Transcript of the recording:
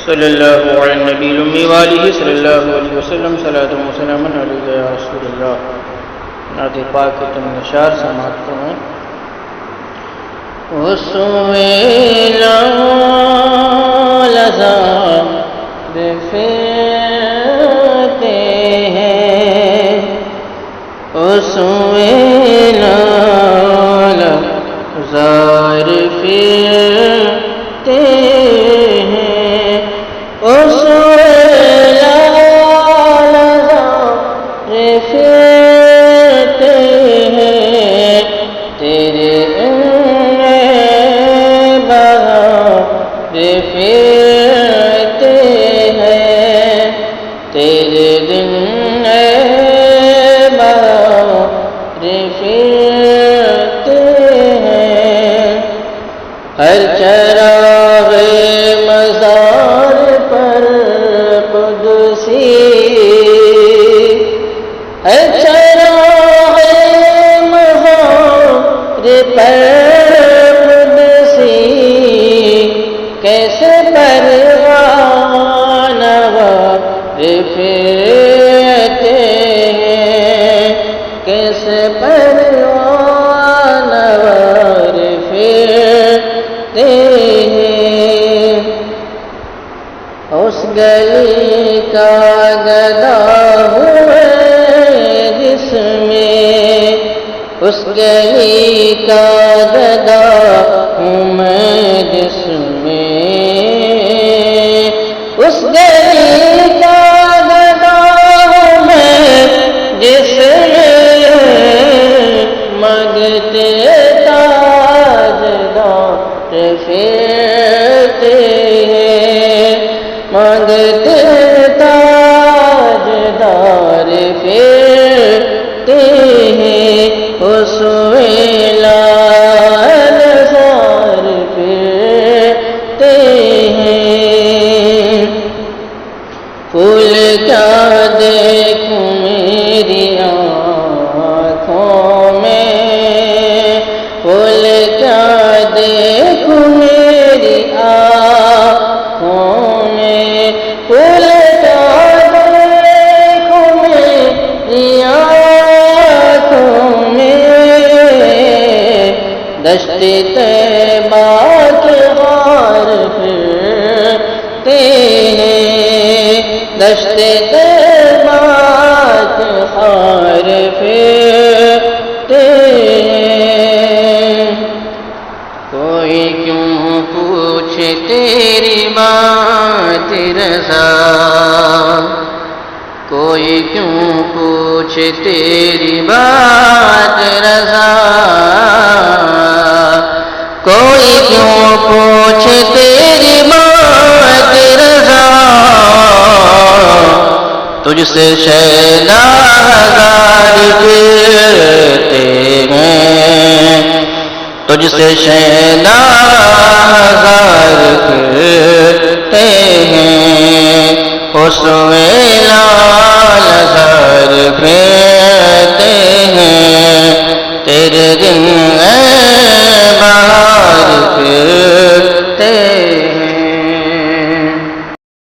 صلی اللہ علیہ النبی الأمی وآلہ صلی اللہ علیہ وسلم صلاۃ و سلام علیک یا رسول اللہ. نعت پاک کے تم اشعار سماعت فرمائیں. وسویلا لذا بفرتے ہیں وسویلا لذا رفرتے ہیں وسویلا لذا رفرتے ہیں تیرے پھرتے ہیں تیرے دن بہار پھرتے ہیں ہر چراغ مزار پر قدسی ہر چراغ مزار پر کیسے پروانہ پھرتے ہیں کیسے پروانہ پھرتے ہیں اس گلی کا گدا ہوئے جس میں اس گلی کا گدا ہوں میں جس میں اس گلی کا گدا ہوں میں جس میں مانگتے تاجدار پھرتے ہیں مانگتے تاجدار پھرتے ہیں وسویلا لذا پھرتے ہیں پھول کیا دیکھوں میری آنکھوں میں پھول کیا دیکھوں میری آنکھوں میں پھول کیا دیکھوں میری آنکھوں میں دشت طیبہ کے غار پھرتے ہیں دشت طیبہ کے غار پھرتے ہیں کوئی کیوں پوچھے تیری بات رضا کوئی کیوں پوچھے تیری بات رضا کوئی کیوں پوچھے تیری بات رضا تجھ سے شیدا ہزار پھرتے ہیں تجھ سے شیدا ہزار پھرتے ہیں وسویلا